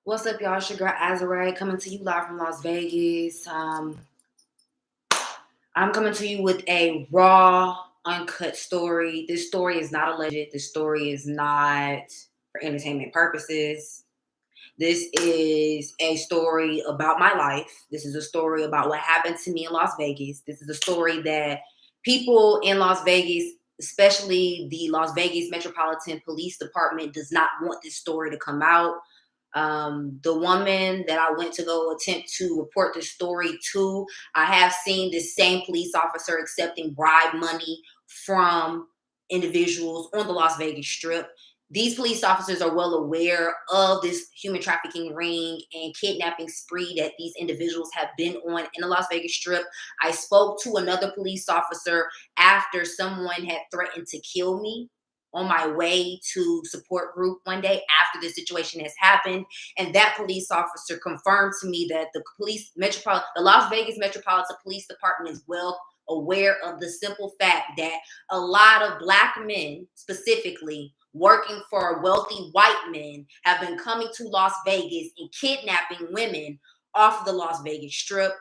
What's up, y'all? It's your girl Azurite coming to you live from Las Vegas. I'm coming to you with a raw, uncut story. This story is not alleged. This story is not for entertainment purposes. This is a story about my life. This is a story about what happened to me in Las Vegas. This is a story that people in Las Vegas, especially the Las Vegas Metropolitan Police Department, does not want this story to come out. The woman that I went to go attempt to report this story to, I have seen this same police officer accepting bribe money from individuals on the Las Vegas Strip. These police officers are well aware of this human trafficking ring and kidnapping spree that these individuals have been on in the Las Vegas Strip. I spoke to another police officer after someone had threatened to kill me on my way to support group one day after this situation has happened. And that police officer confirmed to me that the Las Vegas Metropolitan Police Department is well aware of the simple fact that a lot of Black men, specifically working for wealthy white men, have been coming to Las Vegas and kidnapping women off the Las Vegas Strip.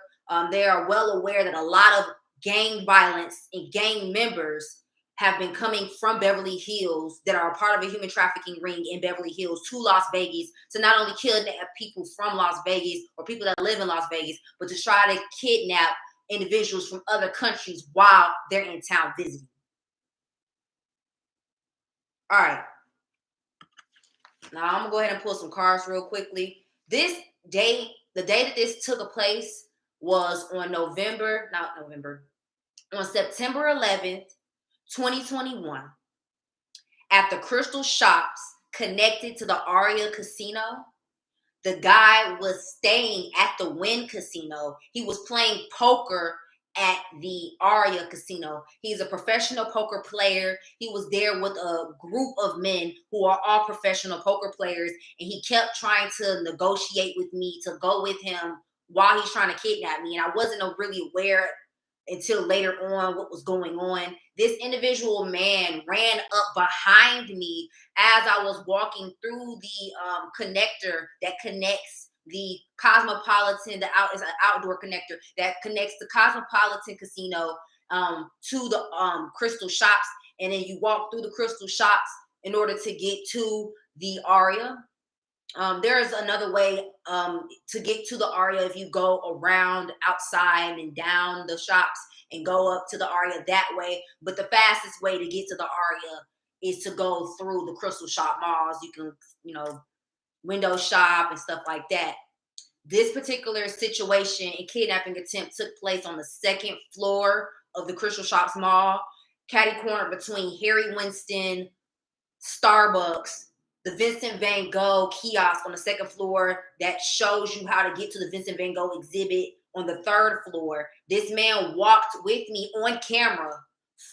They are well aware that a lot of gang violence and gang members have been coming from Beverly Hills that are a part of a human trafficking ring in Beverly Hills to Las Vegas to not only kidnap people from Las Vegas or people that live in Las Vegas, but to try to kidnap individuals from other countries while they're in town visiting. All right. Now I'm gonna go ahead and pull some cards real quickly. This day, the day that this took place was on on September 11th, 2021, at the Crystal Shops connected to the Aria Casino. The guy was staying at the Wynn Casino. He was playing poker at the Aria Casino. He's a professional poker player. He was there with a group of men who are all professional poker players, and he kept trying to negotiate with me to go with him while he's trying to kidnap me. And I wasn't really aware until later on what was going on. This individual man ran up behind me as I was walking through the connector that connects the Cosmopolitan, is an outdoor connector that connects the Cosmopolitan Casino to the Crystal Shops. And then you walk through the Crystal Shops in order to get to the Aria. There is another way to get to the Aria if you go around outside and down the shops and go up to the Aria that way. But the fastest way to get to the Aria is to go through the Crystal Shop malls. You can, window shop and stuff like that. This particular situation and kidnapping attempt took place on the second floor of the Crystal Shops Mall, catty corner between Harry Winston, Starbucks, the Vincent van Gogh kiosk on the second floor that shows you how to get to the Vincent van Gogh exhibit on the third floor. This man walked with me on camera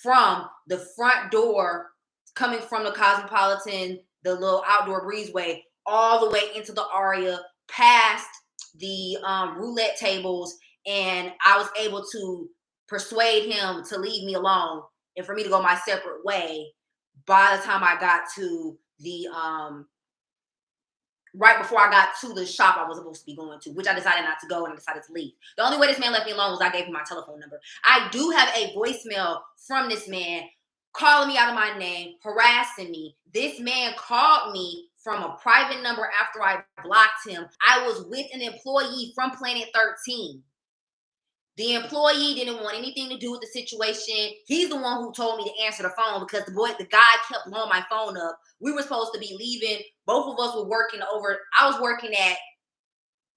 from the front door, coming from the Cosmopolitan, the little outdoor breezeway, all the way into the Aria, past the roulette tables, and I was able to persuade him to leave me alone and for me to go my separate way. By the time I got to the right before I got to the shop I was supposed to be going to, which I decided not to go and I decided to leave. The only way this man left me alone was I gave him my telephone number. I do have a voicemail from this man calling me out of my name, harassing me. This man called me from a private number after I blocked him. I was with an employee from Planet 13. The employee didn't want anything to do with the situation. He's the one who told me to answer the phone because the guy kept blowing my phone up. We were supposed to be leaving. Both of us were working I was working at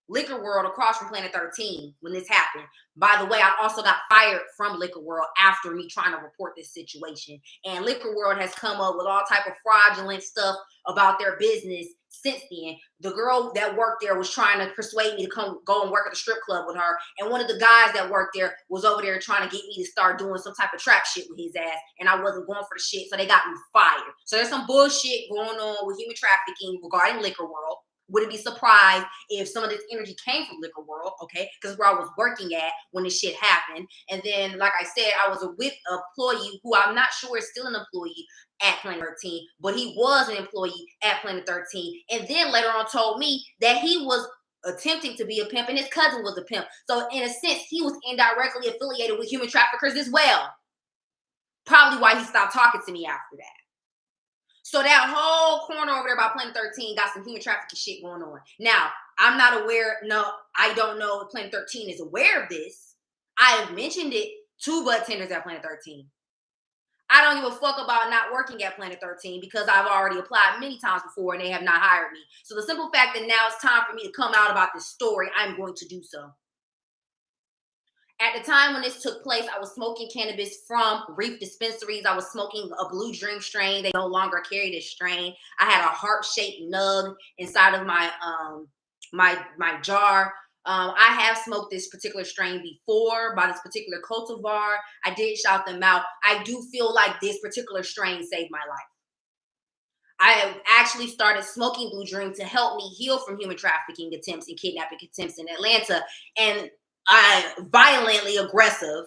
Liquor World across from Planet 13 when this happened. By the way, I also got fired from Liquor World after me trying to report this situation. And Liquor World has come up with all type of fraudulent stuff about their business since then. The girl that worked there was trying to persuade me to go and work at the strip club with her. And one of the guys that worked there was over there trying to get me to start doing some type of trap shit with his ass. And I wasn't going for the shit, so they got me fired. So there's some bullshit going on with human trafficking regarding Liquor World. Wouldn't be surprised if some of this energy came from Liquor World, okay? Because where I was working at when this shit happened. And then, like I said, I was with an employee who I'm not sure is still an employee at Planet 13, but he was an employee at Planet 13. And then later on told me that he was attempting to be a pimp and his cousin was a pimp. So in a sense, he was indirectly affiliated with human traffickers as well. Probably why he stopped talking to me after that. So that whole corner over there by Planet 13 got some human trafficking shit going on. Now, I'm not aware. No, I don't know if Planet 13 is aware of this. I have mentioned it to bud tenders at Planet 13. I don't give a fuck about not working at Planet 13 because I've already applied many times before and they have not hired me. So the simple fact that now it's time for me to come out about this story, I'm going to do so. At the time when this took place, I was smoking cannabis from Reef dispensaries. I was smoking a Blue Dream strain. They no longer carry this strain. I had a heart-shaped nug inside of my my jar. I have smoked this particular strain before by this particular cultivar. I did shout them out. I do feel like this particular strain saved my life. I have actually started smoking Blue Dream to help me heal from human trafficking attempts and kidnapping attempts in Atlanta. And I violently aggressive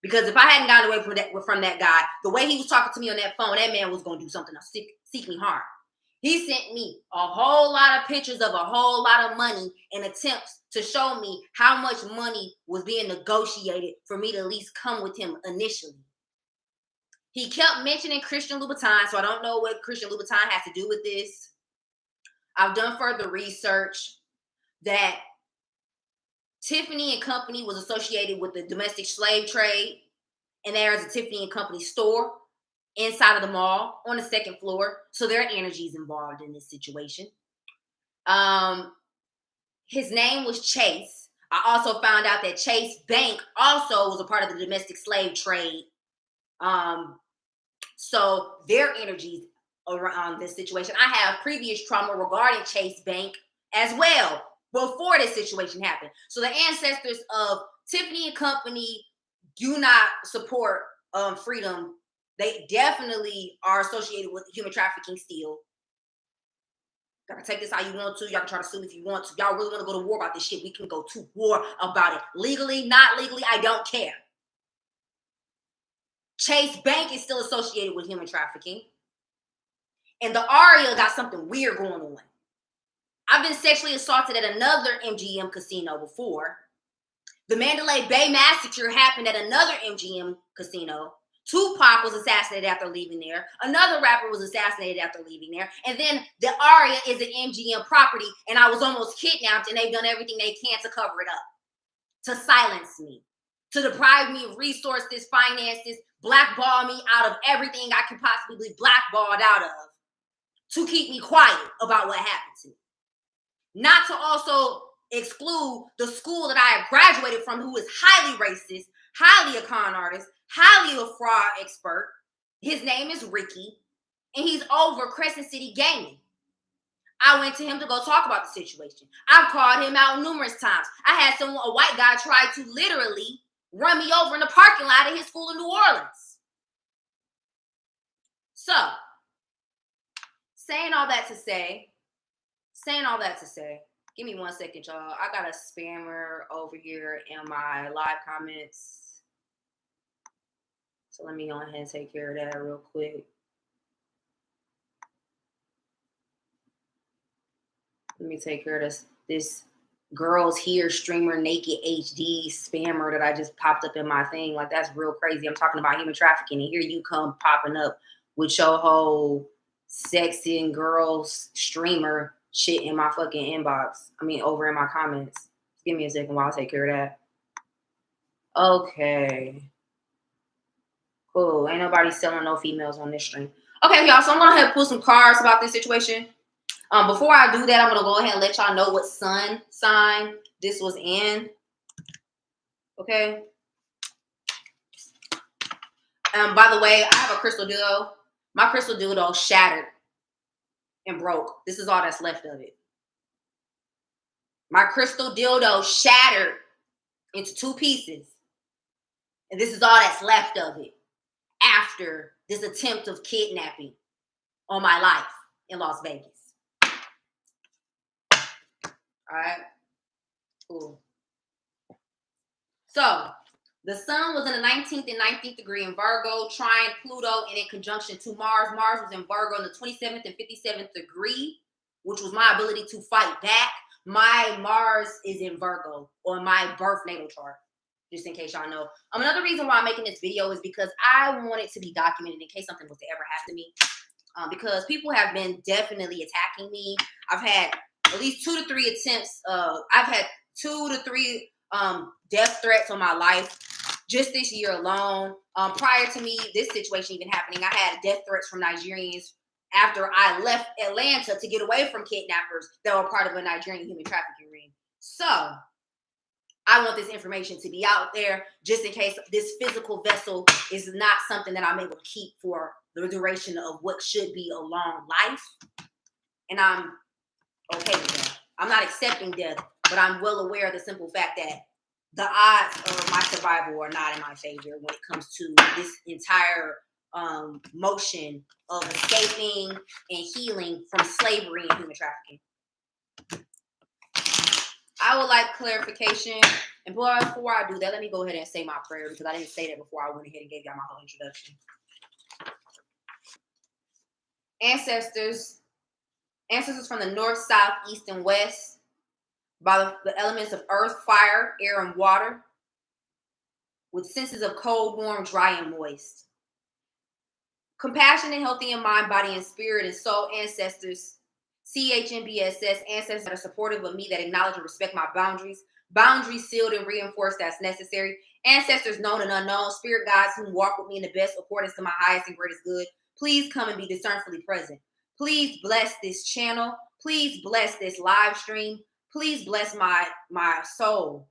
because if I hadn't gotten away from that guy, the way he was talking to me on that phone, that man was going to do something to seek me harm. He sent me a whole lot of pictures of a whole lot of money and attempts to show me how much money was being negotiated for me to at least come with him initially. He kept mentioning Christian Louboutin, so I don't know what Christian Louboutin has to do with this. I've done further research that Tiffany and Company was associated with the domestic slave trade, and there's a Tiffany and Company store inside of the mall on the second floor, so their energy is involved in this situation. His name was Chase. I also found out that Chase Bank also was a part of the domestic slave trade. So their energies around this situation. I have previous trauma regarding Chase Bank as well before this situation happened. So the ancestors of Tiffany and Company do not support freedom. They definitely are associated with human trafficking still. Y'all can take this how you want to. Y'all can try to sue if you want to. Y'all really want to go to war about this shit, we can go to war about it. Legally, not legally, I don't care. Chase Bank is still associated with human trafficking. And the Aria got something weird going on. I've been sexually assaulted at another MGM casino before. The Mandalay Bay Massacre happened at another MGM casino. Tupac was assassinated after leaving there. Another rapper was assassinated after leaving there. And then the Aria is an MGM property, and I was almost kidnapped, and they've done everything they can to cover it up, to silence me, to deprive me of resources, finances, blackball me out of everything I could possibly be blackballed out of, to keep me quiet about what happened to me. Not to also exclude the school that I have graduated from, who is highly racist, highly a con artist, highly a fraud expert. His name is Ricky, and he's over Crescent City Gaming. I went to him to go talk about the situation. I've called him out numerous times. I had a white guy try to literally run me over in the parking lot of his school in New Orleans. So, saying all that to say, give me 1 second, y'all. I got a spammer over here in my live comments. So let me go ahead and take care of that real quick. Let me take care of this girls here streamer naked HD spammer that I just popped up in my thing. Like, that's real crazy. I'm talking about human trafficking, and here you come popping up with your whole sexy and girls streamer shit in my fucking inbox. I mean, over in my comments. Give me a second while I take care of that. Okay. Cool. Ain't nobody selling no females on this stream. Okay, y'all. So I'm gonna have to pull some cards about this situation. Before I do that, I'm gonna go ahead and let y'all know what sun sign this was in. Okay. By the way, I have a crystal dildo. My crystal dildo shattered and broke. This is all that's left of it. My crystal dildo shattered into 2 pieces. And this is all that's left of it after this attempt of kidnapping on my life in Las Vegas. All right. Cool. So, the sun was in the 19th and 19th degree in Virgo, trine Pluto, and in conjunction to Mars. Mars was in Virgo in the 27th and 57th degree, which was my ability to fight back. My Mars is in Virgo on my birth natal chart, just in case y'all know. Another reason why I'm making this video is because I want it to be documented in case something was to ever happen to me. Because people have been definitely attacking me. I've had at least 2 to 3 attempts. I've had 2 to 3 death threats on my life just this year alone. Prior to me, this situation even happening, I had death threats from Nigerians after I left Atlanta to get away from kidnappers that were part of a Nigerian human trafficking ring. So I want this information to be out there just in case this physical vessel is not something that I'm able to keep for the duration of what should be a long life. And I'm okay with that. I'm not accepting death, but I'm well aware of the simple fact that the odds of my survival are not in my favor when it comes to this entire motion of escaping and healing from slavery and human trafficking. I would like clarification. And before I do that, let me go ahead and say my prayer because I didn't say that before I went ahead and gave y'all my whole introduction. Ancestors from the north, south, east, and west, by the elements of earth, fire, air, and water, with senses of cold, warm, dry, and moist. Compassionate, healthy in mind, body, and spirit, and soul ancestors, CHNBSS, ancestors that are supportive of me, that acknowledge and respect my boundaries sealed and reinforced as necessary, ancestors known and unknown, spirit guides who walk with me in the best accordance to my highest and greatest good. Please come and be discernfully present. Please bless this channel. Please bless this live stream. Please bless my soul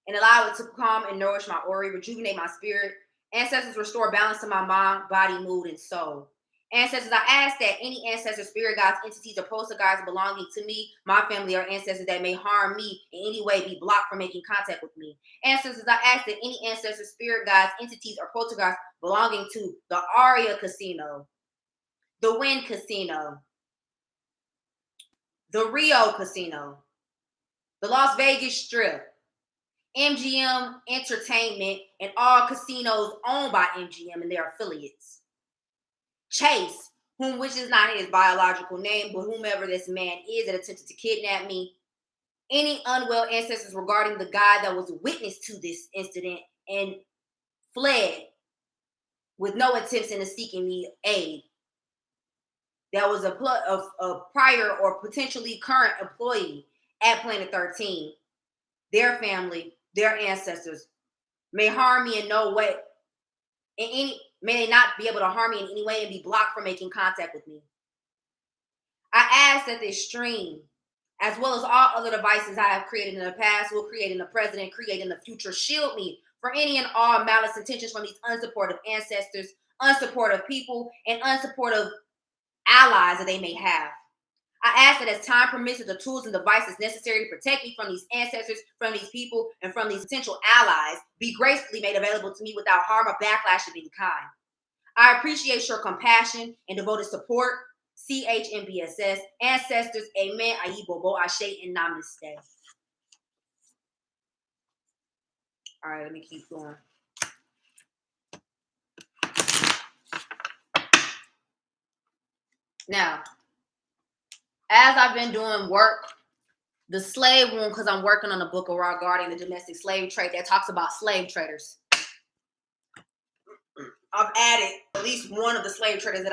and allow it to calm and nourish my aura, rejuvenate my spirit. Ancestors, restore balance to my mind, body, mood, and soul. Ancestors, I ask that any ancestor, spirit guides, entities, or poltergeists belonging to me, my family, or ancestors that may harm me in any way be blocked from making contact with me. Ancestors, I ask that any ancestor, spirit guides, entities, or poltergeists belonging to the Aria Casino, the Wynn Casino, the Rio Casino, the Las Vegas Strip, MGM Entertainment, and all casinos owned by MGM and their affiliates. Chase, which is not his biological name, but whomever this man is that attempted to kidnap me. Any unwell ancestors regarding the guy that was witness to this incident and fled with no attempts into seeking me aid. That was a prior or potentially current employee at Planet 13. Their family, their ancestors may harm me in no way. May they not be able to harm me in any way and be blocked from making contact with me. I ask that this stream, as well as all other devices I have created in the past, will create in the present and create in the future, shield me from any and all malice intentions from these unsupportive ancestors, unsupportive people, and unsupportive allies that they may have. I ask that as time permits, that the tools and devices necessary to protect me from these ancestors, from these people, and from these potential allies be gracefully made available to me without harm or backlash of any kind. I appreciate your compassion and devoted support. CHNBSS, ancestors, amen, Ayibobo, Ashe, and Namaste. All right, let me keep going. Now, as I've been doing work, the slave room, because I'm working on a book regarding the domestic slave trade that talks about slave traders. I've added at least one of the slave traders that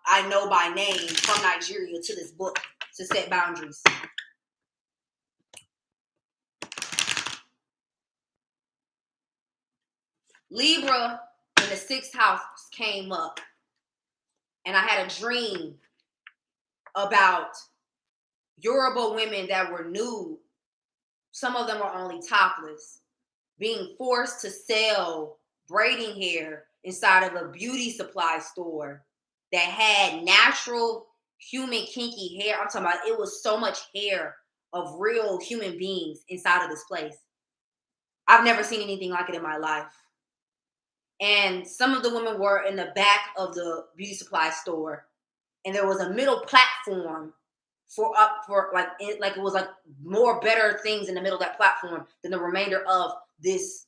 I know by name from Nigeria to this book to set boundaries. Libra in the 6th house came up, and I had a dream about Yoruba women that were nude. Some of them were only topless, being forced to sell braiding hair inside of a beauty supply store that had natural human kinky hair. I'm talking about, it was so much hair of real human beings inside of this place. I've never seen anything like it in my life. And some of the women were in the back of the beauty supply store, and there was a middle platform like it was like more better things in the middle of that platform than the remainder of this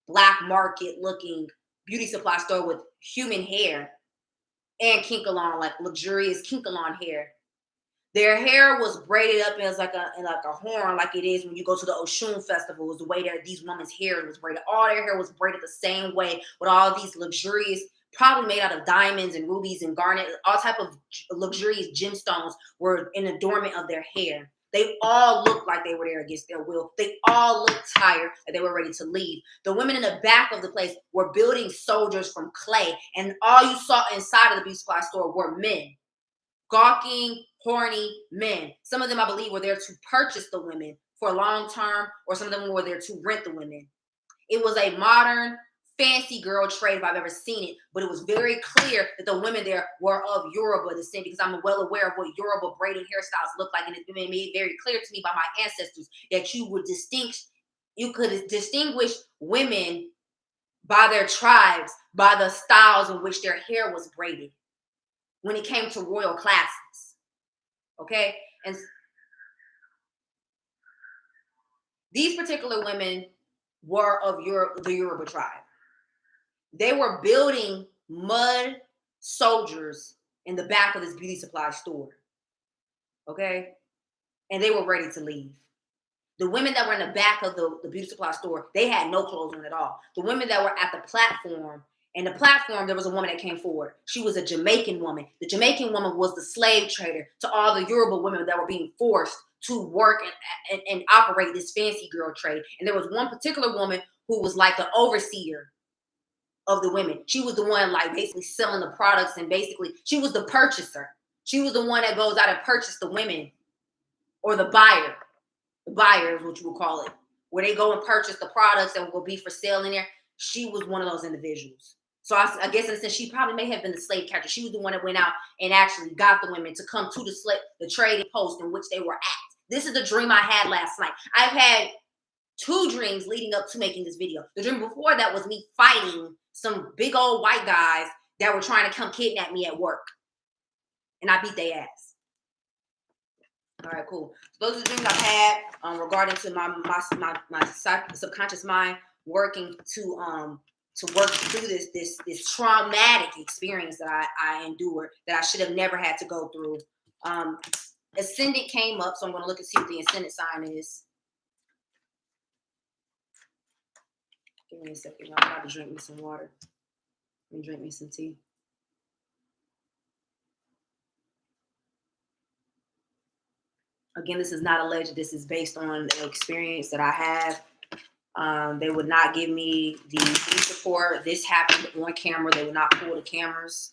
black market looking beauty supply store with human hair and kinkalon, like luxurious kinkalon hair. Their hair was braided up as like a horn, like it is when you go to the Oshun festival. It was the way that these women's hair was braided. All their hair was braided the same way with all these luxurious, probably made out of diamonds and rubies and garnet, all type of luxurious gemstones were in adornment of their hair. They all looked like they were there against their will. They all looked tired and they were ready to leave. The women in the back of the place were building soldiers from clay, and all you saw inside of the beauty supply store were men. Gawking, horny men. Some of them, I believe, were there to purchase the women for long term, or some of them were there to rent the women. It was a modern, fancy girl trade if I've ever seen it, but it was very clear that the women there were of Yoruba descent, because I'm well aware of what Yoruba braided hairstyles look like, and it's been made very clear to me by my ancestors that you could distinguish women by their tribes, by the styles in which their hair was braided when it came to royal classes. Okay? And these particular women were of the Yoruba tribe. They were building mud soldiers in the back of this beauty supply store. Okay? And they were ready to leave. The women that were in the back of the beauty supply store, they had no clothes on at all. The women that were at the platform, there was a woman that came forward. She was a Jamaican woman. The Jamaican woman was the slave trader to all the Yoruba women that were being forced to work and operate this fancy girl trade. And there was one particular woman who was like the overseer of the women. She was the one like basically selling the products, and basically she was the purchaser. She was the one that goes out and purchases the women, or the buyer. The buyer is what you would call it, where they go and purchase the products that will be for sale in there. She was one of those individuals. So I guess in a sense, she probably may have been the slave catcher. She was the one that went out and actually got the women to come to the trading post in which they were at. This is the dream I had last night. I've had 2 dreams leading up to making this video. The dream before that was me fighting some big old white guys that were trying to come kidnap me at work. And I beat their ass. All right, cool. So those are the dreams I've had regarding to my subconscious mind working to work through this traumatic experience that I endured, that I should have never had to go through. Ascendant came up, so I'm going to look and see what the ascendant sign is. Give me a second. I'm about to drink me some water. Let me drink me some tea. Again, this is not alleged. This is based on an experience that I have. They would not give me the police report. This happened on camera. They would not pull the cameras.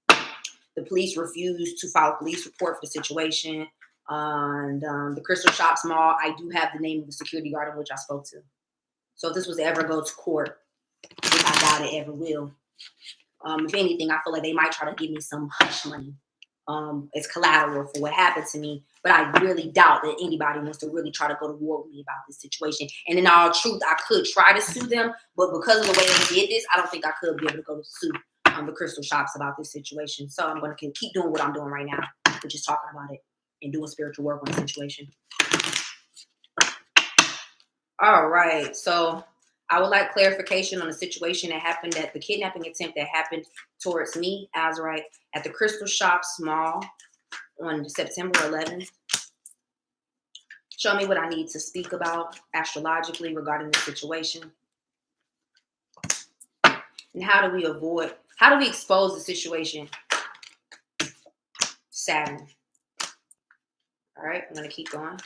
The police refused to file a police report for the situation. And the Crystal Shops Mall, I do have the name of the security guard in which I spoke to. So if this was to ever go to court, which I doubt it ever will, if anything, I feel like they might try to give me some hush money as collateral for what happened to me. But I really doubt that anybody wants to really try to go to war with me about this situation. And in all truth, I could try to sue them, but because of the way they did this, I don't think I could be able to go to sue the Crystal Shops about this situation. So I'm going to keep doing what I'm doing right now, which is talking about it and doing spiritual work on the situation. All right. So I would like clarification on the situation that happened, at the kidnapping attempt that happened towards me, Azurite, at the Crystal Shops Mall on September 11th. Show me what I need to speak about astrologically regarding the situation. And how do we expose the situation? Saturn. All right, I'm going to keep going.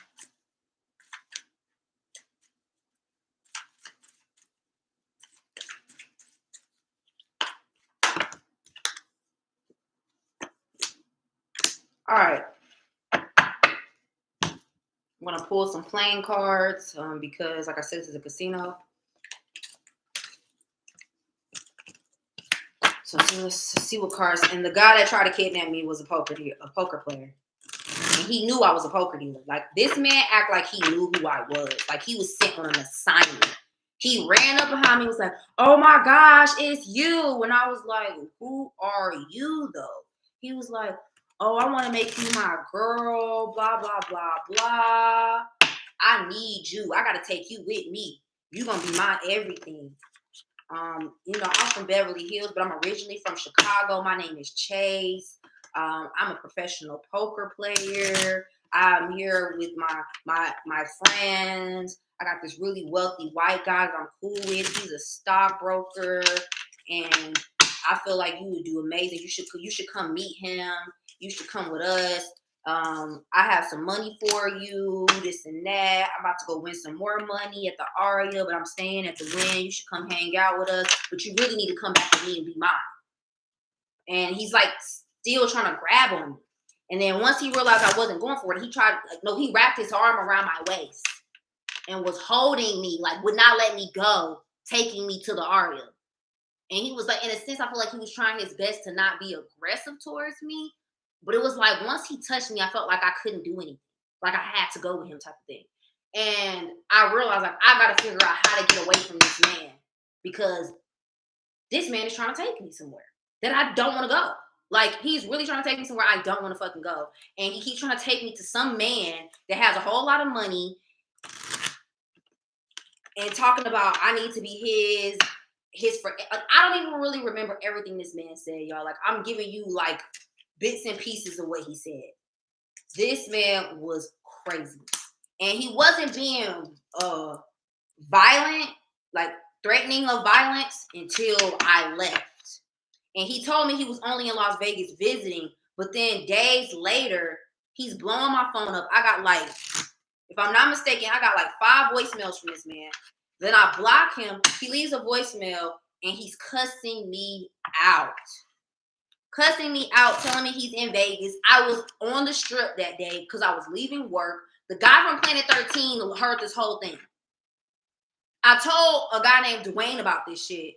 All right. I'm going to pull some playing cards because, like I said, this is a casino. So let's see what cards. And the guy that tried to kidnap me was a poker player. And he knew I was a poker dealer. Like, this man act like he knew who I was. Like, he was sent on an assignment. He ran up behind me and was like, "Oh my gosh, it's you." And I was like, "Who are you though?" He was like, oh, I want to make you my girl, blah, blah, blah, blah. I need you. I got to take you with me. You're going to be my everything. You know, I'm from Beverly Hills, but I'm originally from Chicago. My name is Chase. I'm a professional poker player. I'm here with my friends. I got this really wealthy white guy that I'm cool with. He's a stockbroker, and I feel like you would do amazing. You should come meet him. You should come with us. I have some money for you, this and that. I'm about to go win some more money at the Aria, but I'm staying at the Wynn. You should come hang out with us, but you really need to come back to me and be mine. And he's like still trying to grab on me. And then once he realized I wasn't going for it, he wrapped his arm around my waist and was holding me, like would not let me go, taking me to the Aria. And he was like, in a sense, I feel like he was trying his best to not be aggressive towards me. But it was like, once he touched me, I felt like I couldn't do anything. Like I had to go with him type of thing. And I realized, like, I got to figure out how to get away from this man. Because this man is trying to take me somewhere that I don't want to go. Like, he's really trying to take me somewhere I don't want to fucking go. And he keeps trying to take me to some man that has a whole lot of money. And talking about, I need to be his friend. I don't even really remember everything this man said, y'all. Like, I'm giving you, like, bits and pieces of what he said. This man was crazy. And he wasn't being violent, like threatening of violence until I left. And he told me he was only in Las Vegas visiting, but then days later, he's blowing my phone up. I got like, if I'm not mistaken, I got like 5 voicemails from this man. Then I block him. He leaves a voicemail and he's cussing me out. Cussing me out, telling me he's in Vegas. I was on the strip that day because I was leaving work. The guy from Planet 13 heard this whole thing. I told a guy named Dwayne about this shit,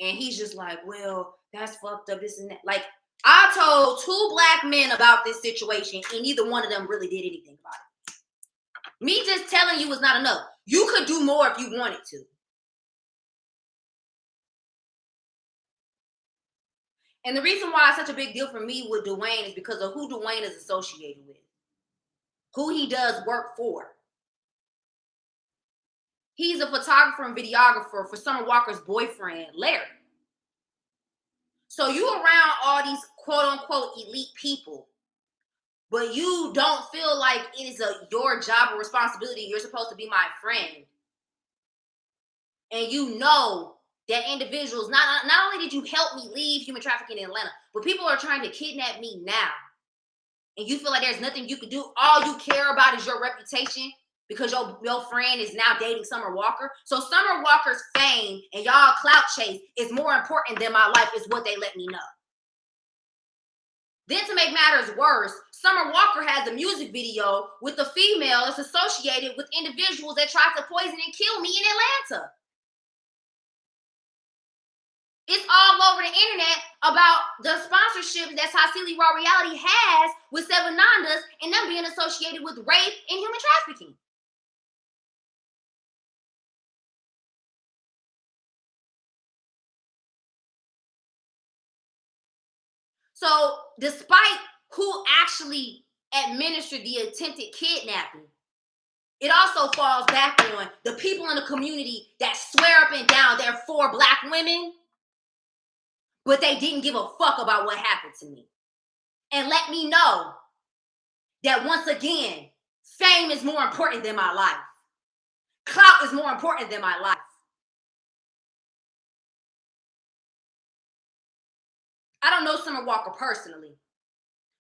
and he's just like, well, that's fucked up, this and that. Like, I told 2 black men about this situation, and neither one of them really did anything about it. Me just telling you is not enough. You could do more if you wanted to. And the reason why it's such a big deal for me with Dwayne is because of who Dwayne is associated with, who he does work for. He's a photographer and videographer for Summer Walker's boyfriend, Larry. So you around all these quote unquote elite people, but you don't feel like it is your job or responsibility. You're supposed to be my friend. And you know that individuals, not only did you help me leave human trafficking in Atlanta, but people are trying to kidnap me now. And you feel like there's nothing you could do. All you care about is your reputation because your friend is now dating Summer Walker. So Summer Walker's fame and y'all clout chase is more important than my life, is what they let me know. Then to make matters worse, Summer Walker has a music video with a female that's associated with individuals that tried to poison and kill me in Atlanta. It's all over the internet about the sponsorship that Tassili Raw Reality has with Seven Nandas and them being associated with rape and human trafficking. So despite who actually administered the attempted kidnapping, it also falls back on the people in the community that swear up and down they're for black women, but they didn't give a fuck about what happened to me. And let me know that once again, fame is more important than my life. Clout is more important than my life. I don't know Summer Walker personally,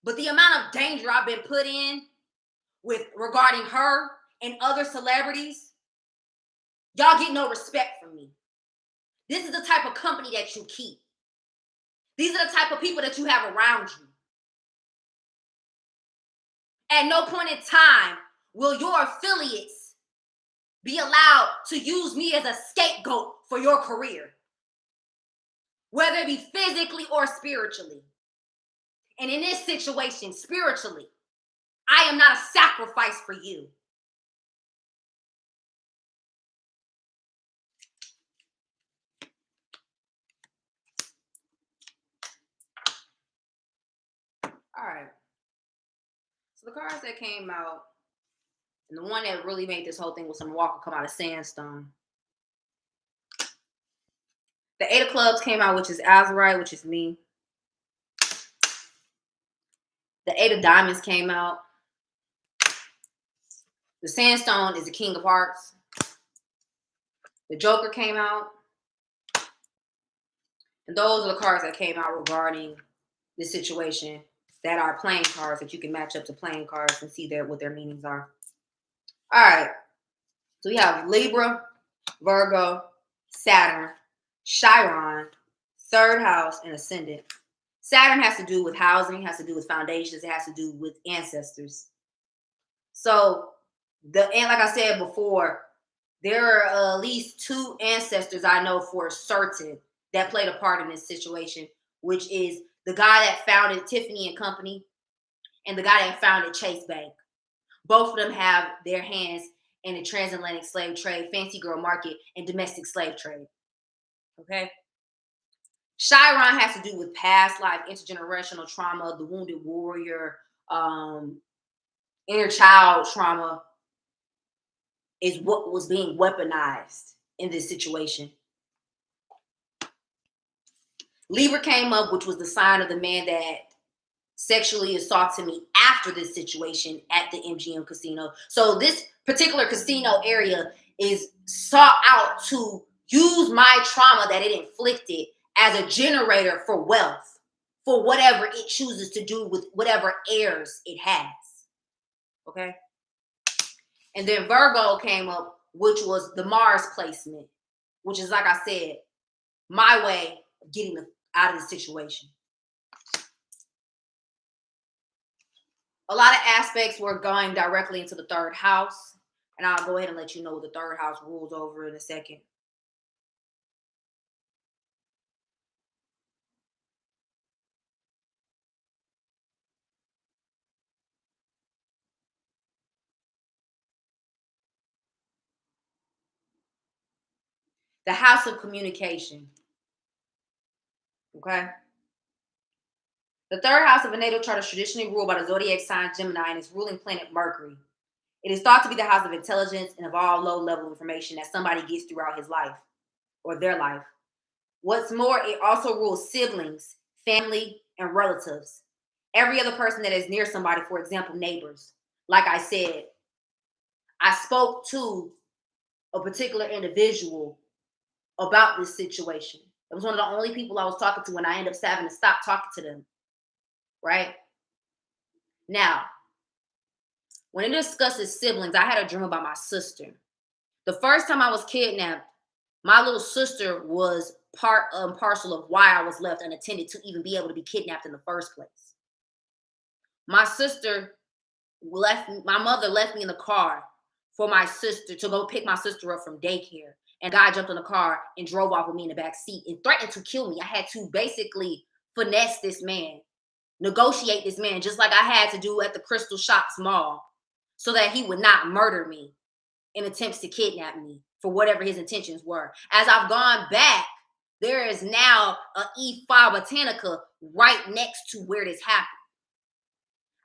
but the amount of danger I've been put in with regarding her and other celebrities, y'all get no respect from me. This is the type of company that you keep. These are the type of people that you have around you. At no point in time will your affiliates be allowed to use me as a scapegoat for your career, whether it be physically or spiritually. And in this situation, spiritually, I am not a sacrifice for you. All right. So the cards that came out, and the one that really made this whole thing was some walker come out of sandstone. The Eight of Clubs came out, which is Azurite, which is me. The Eight of Diamonds came out. The Sandstone is the King of Hearts. The Joker came out. And those are the cards that came out regarding this situation that are playing cards that you can match up to playing cards and see what their meanings are. All right. So we have Libra, Virgo, Saturn, Chiron, third house, and ascendant. Saturn has to do with housing, has to do with foundations, it has to do with ancestors. So, and like I said before, there are at least two ancestors I know for certain that played a part in this situation, which is the guy that founded Tiffany&company and the guy that founded Chase Bank. Both of them have their hands in the transatlantic slave trade, fancy girl market, and domestic slave trade. Okay? Chiron has to do with past life, intergenerational trauma, the wounded warrior, inner child trauma is what was being weaponized in this situation. Libra came up, which was the sign of the man that sexually assaulted me after this situation at the MGM casino. So this particular casino area is sought out to use my trauma that it inflicted as a generator for wealth, for whatever it chooses to do with whatever heirs it has. Okay? And then Virgo came up, which was the Mars placement, which is, like I said, my way of getting out of the situation. A lot of aspects were going directly into the third house, and I'll go ahead and let you know what the third house rules over in a second. The house of communication. Okay? The third house of a natal chart is traditionally ruled by the zodiac sign Gemini and its ruling planet Mercury. It is thought to be the house of intelligence and of all low-level information that somebody gets throughout his life or their life. What's more, it also rules siblings, family, and relatives. Every other person that is near somebody, for example, neighbors. Like I said, I spoke to a particular individual about this situation. It was one of the only people I was talking to when I ended up having to stop talking to them. Right? Now, when it discusses siblings, I had a dream about my sister. The first time I was kidnapped, my little sister was part and parcel of why I was left unattended to even be able to be kidnapped in the first place. My mother left me in the car for my sister to go pick my sister up from daycare. And guy jumped in the car and drove off with me in the back seat and threatened to kill me. I had to basically finesse this man, negotiate this man, just like I had to do at the Crystal Shops Mall, so that he would not murder me in attempts to kidnap me for whatever his intentions were. As I've gone back, there is now a E5 Botanica right next to where this happened.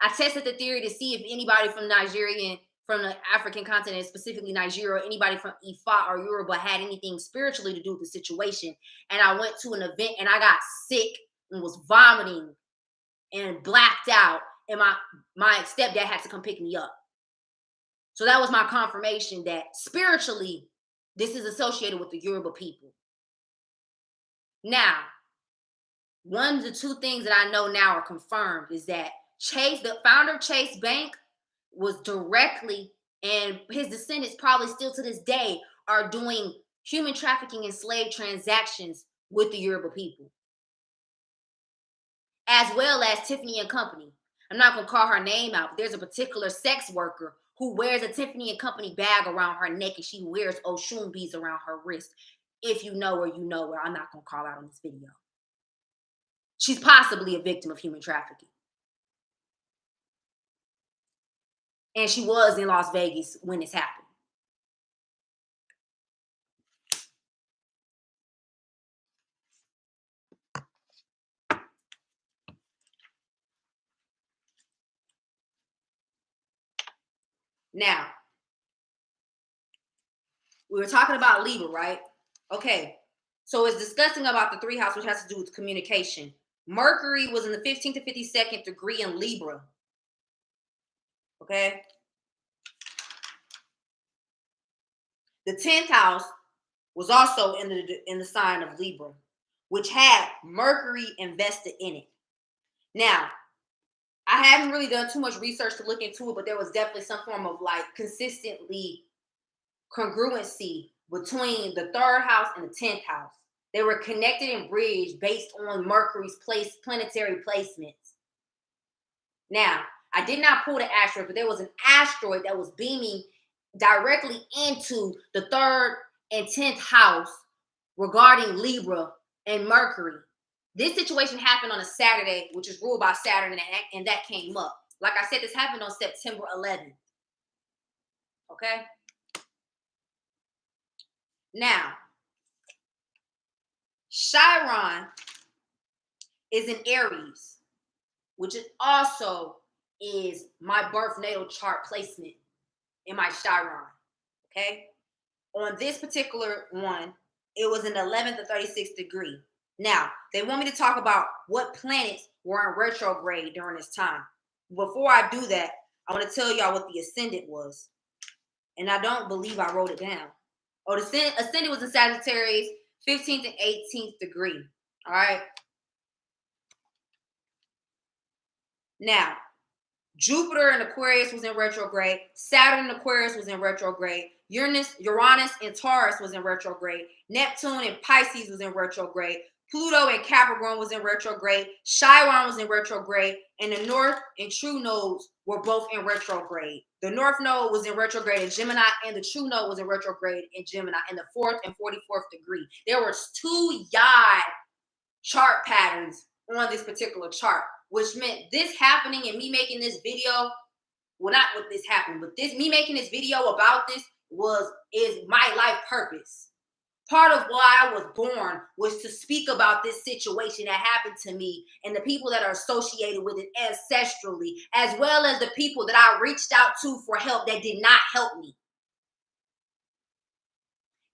I tested the theory to see if anybody from the African continent, specifically Nigeria, or anybody from Ifa or Yoruba had anything spiritually to do with the situation. And I went to an event and I got sick and was vomiting and blacked out. And my stepdad had to come pick me up. So that was my confirmation that spiritually, this is associated with the Yoruba people. Now, one of the two things that I know now are confirmed is that Chase, the founder of Chase Bank, was directly, and his descendants probably still to this day are doing human trafficking and slave transactions with the Yoruba people, as well as Tiffany&company. I'm not going to call her name out, but there's a particular sex worker who wears a Tiffany&company bag around her neck, and she wears Oshun beads around her wrist. If you know her, you know her. I'm not going to call out on this video. She's possibly a victim of human trafficking. And she was in Las Vegas when this happened. Now, we were talking about Libra, right? Okay. So it's discussing about the 3 house, which has to do with communication. Mercury was in the 15th to 52nd degree in Libra. Okay. The 10th house was also in the sign of Libra, which had Mercury invested in it. Now, I haven't really done too much research to look into it, but there was definitely some form of like consistently congruency between the 3rd house and the 10th house. They were connected and bridged based on Mercury's planetary placements. Now, I did not pull the asteroid, but there was an asteroid that was beaming directly into the 3rd and 10th house regarding Libra and Mercury. This situation happened on a Saturday, which is ruled by Saturn, and that came up. Like I said, this happened on September 11th. Okay? Now, Chiron is in Aries, which is my birth natal chart placement in my Chiron. Okay? On this particular one, it was in the 11th to 36th degree. Now, they want me to talk about what planets were in retrograde during this time. Before I do that, I want to tell y'all what the ascendant was. And I don't believe I wrote it down. Oh, the ascendant was in Sagittarius, 15th and 18th degree. All right. Now, Jupiter in Aquarius was in retrograde. Saturn in Aquarius was in retrograde. Uranus in Taurus was in retrograde. Neptune in Pisces was in retrograde. Pluto in Capricorn was in retrograde. Chiron was in retrograde. And the North and True nodes were both in retrograde. The North node was in retrograde in Gemini, and the True node was in retrograde in Gemini in the 4th and 44th degree. There were 2 yod chart patterns on this particular chart, which meant this happening and me making this video, well, not what this happened, but me making this video about this is my life purpose. Part of why I was born was to speak about this situation that happened to me and the people that are associated with it ancestrally, as well as the people that I reached out to for help that did not help me.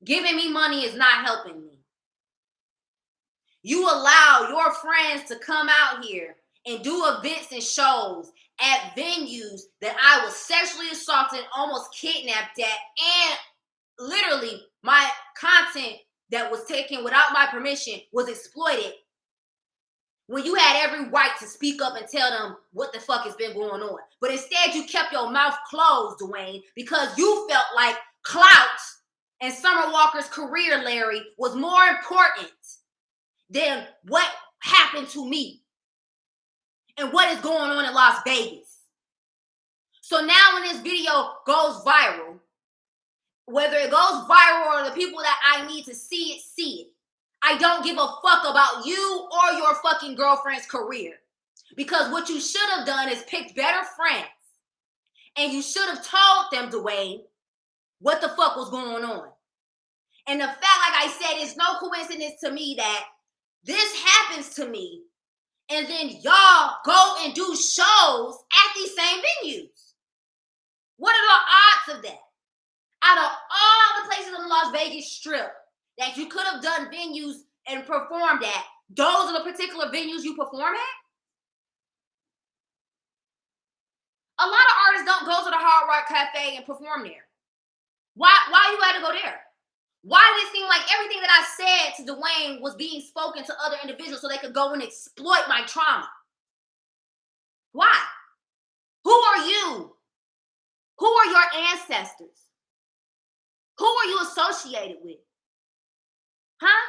Giving me money is not helping me. You allow your friends to come out here and do events and shows at venues that I was sexually assaulted, almost kidnapped at, and literally my content that was taken without my permission was exploited, when you had every right to speak up and tell them what the fuck has been going on. But instead you kept your mouth closed, Dwayne, because you felt like clout and Summer Walker's career, Larry, was more important than what happened to me and what is going on in Las Vegas. So now when this video goes viral, whether it goes viral or the people that I need to see it, I don't give a fuck about you or your fucking girlfriend's career. Because what you should have done is picked better friends. And you should have told them, Dwayne, what the fuck was going on. And the fact, like I said, it's no coincidence to me that this happens to me and then y'all go and do shows at these same venues. What are the odds of that? Out of all the places on the Las Vegas Strip that you could have done venues and performed at, those are the particular venues you perform at? A lot of artists don't go to the Hard Rock Cafe and perform there. Why you had to go there? Why did it seem like everything that I said to Dwayne was being spoken to other individuals so they could go and exploit my trauma? Why? Who are you? Who are your ancestors? Who are you associated with? Huh?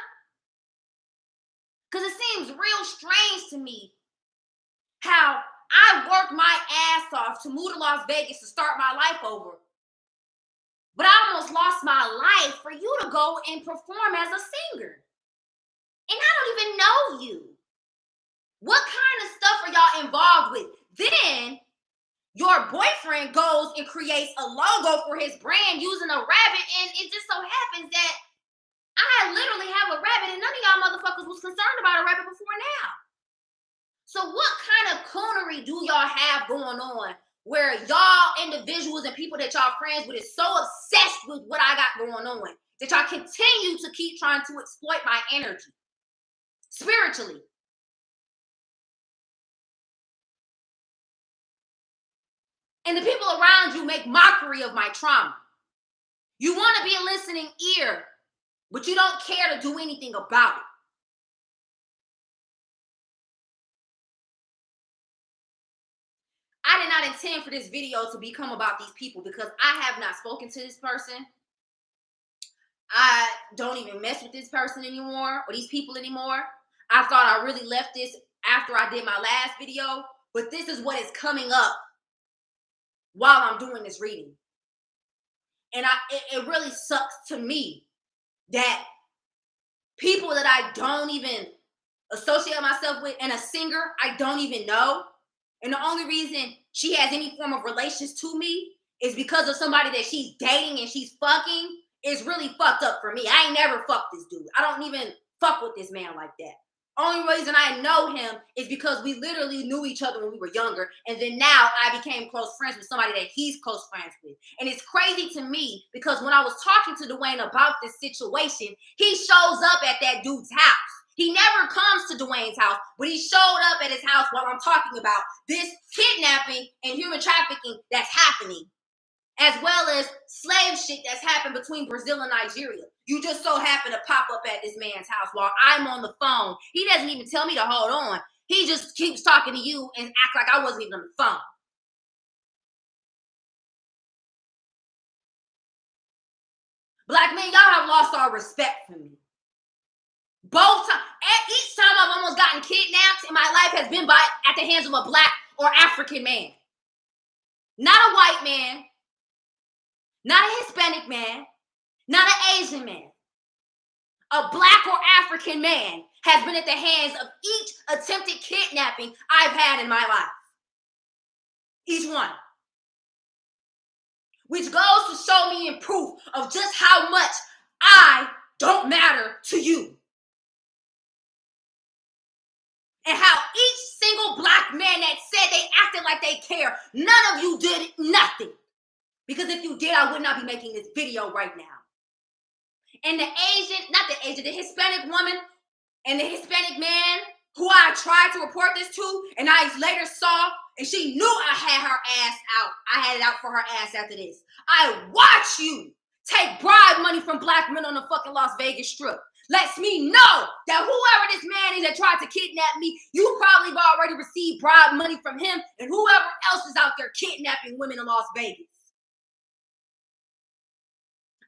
Because it seems real strange to me how I worked my ass off to move to Las Vegas to start my life over. But I almost lost my life for you to go and perform as a singer. And I don't even know you. What kind of stuff are y'all involved with? Then your boyfriend goes and creates a logo for his brand using a rabbit, and it just so happens that I literally have a rabbit, and none of y'all motherfuckers was concerned about a rabbit before now. So what kind of coonery do y'all have going on where y'all individuals and people that y'all friends with is so obsessed with what I got going on that y'all continue to keep trying to exploit my energy spiritually. And the people around you make mockery of my trauma. You want to be a listening ear, but you don't care to do anything about it. I did not intend for this video to become about these people because I have not spoken to this person. I don't even mess with this person anymore or these people anymore. I thought I really left this after I did my last video, but this is what is coming up while I'm doing this reading. And it really sucks to me that people that I don't even associate myself with, and a singer I don't even know, and the only reason she has any form of relations to me is because of somebody that she's dating and she's fucking, is really fucked up for me. I ain't never fucked this dude. I don't even fuck with this man like that. Only reason I know him is because we literally knew each other when we were younger, and then now I became close friends with somebody that he's close friends with. And it's crazy to me because when I was talking to Dwayne about this situation, he shows up at that dude's house. He never comes to Dwayne's house, but he showed up at his house while I'm talking about this kidnapping and human trafficking that's happening, as well as slave shit that's happened between Brazil and Nigeria. You just so happen to pop up at this man's house while I'm on the phone. He doesn't even tell me to hold on. He just keeps talking to you and act like I wasn't even on the phone. Black men, y'all have lost all respect for me. Both times, each time I've almost gotten kidnapped in my life has been at the hands of a Black or African man. Not a white man, not a Hispanic man, not an Asian man. A Black or African man has been at the hands of each attempted kidnapping I've had in my life. Each one. Which goes to show me in proof of just how much I don't matter to you. And how each single Black man that said they acted like they care, none of you did nothing. Because if you did, I would not be making this video right now. And the Hispanic woman and the Hispanic man who I tried to report this to, and I later saw, and she knew I had her ass out. I had it out for her ass after this. I watch you take bribe money from Black men on the fucking Las Vegas Strip. Lets me know that whoever this man is that tried to kidnap me, you probably have already received bribe money from him and whoever else is out there kidnapping women in Las Vegas.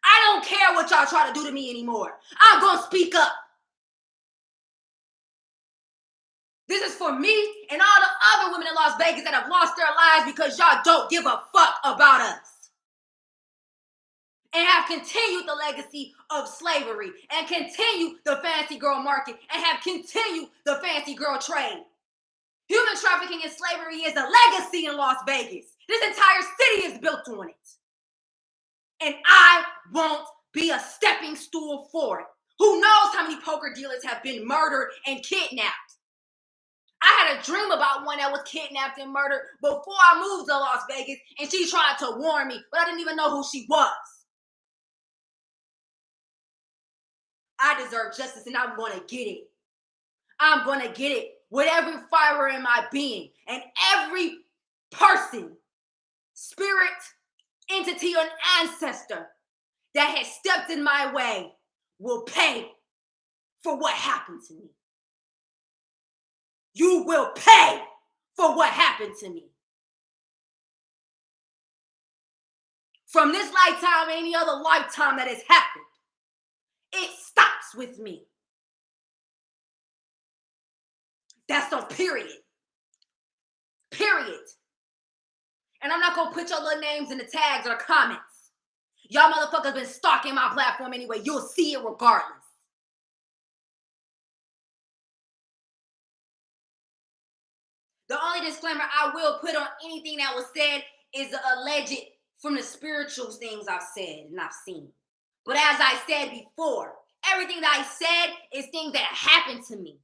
I don't care what y'all try to do to me anymore. I'm going to speak up. This is for me and all the other women in Las Vegas that have lost their lives because y'all don't give a fuck about us. And have continued the legacy of slavery and continued the fancy girl market and have continued the fancy girl trade. Human trafficking and slavery is a legacy in Las Vegas. This entire city is built on it. And I won't be a stepping stool for it. Who knows how many poker dealers have been murdered and kidnapped? I had a dream about one that was kidnapped and murdered before I moved to Las Vegas, and she tried to warn me, but I didn't even know who she was. I deserve justice, and I'm going to get it. I'm going to get it with every fiber in my being, and every person, spirit, entity, or ancestor that has stepped in my way will pay for what happened to me. You will pay for what happened to me. From this lifetime, any other lifetime that has happened, it stops with me. That's a period. Period. And I'm not going to put your little names in the tags or the comments. Y'all motherfuckers been stalking my platform anyway. You'll see it regardless. The only disclaimer I will put on anything that was said is alleged from the spiritual things I've said and I've seen. But as I said before, everything that I said is things that happened to me.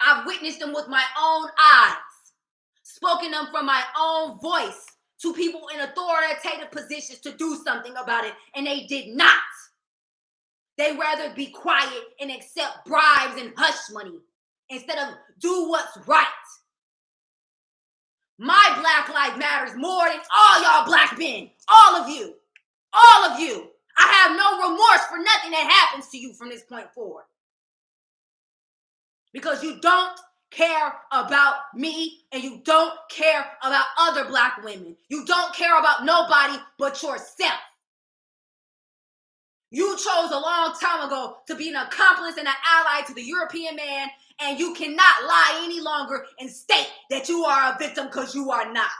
I've witnessed them with my own eyes. spoken them from my own voice to people in authoritative positions to do something about it, and they did not. They rather be quiet and accept bribes and hush money instead of do what's right. My Black Life matters more than all y'all black men. All of you. All of you. I have no remorse for nothing that happens to you from this point forward. Because you don't care about me and you don't care about other black women. You don't care about nobody but yourself. You chose a long time ago to be an accomplice and an ally to the European man, and you cannot lie any longer and state that you are a victim, because you are not.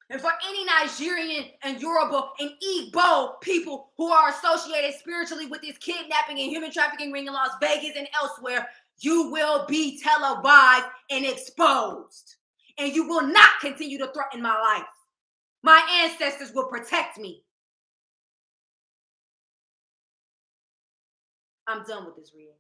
And for any Nigerian and Yoruba and Igbo people who are associated spiritually with this kidnapping and human trafficking ring in Las Vegas and elsewhere, you will be televised and exposed. And you will not continue to threaten my life. My ancestors will protect me. I'm done with this reading.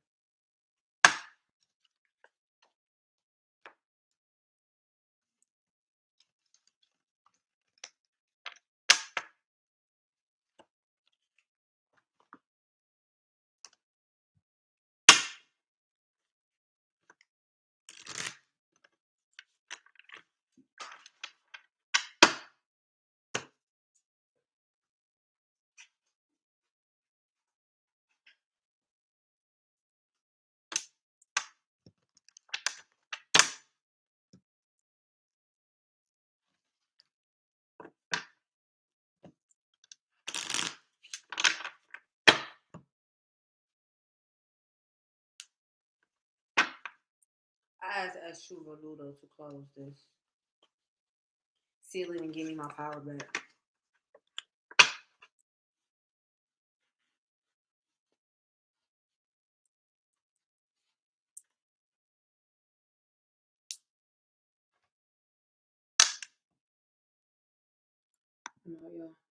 I asked Astrology to close this. Seal it and give me my power back. No, yeah.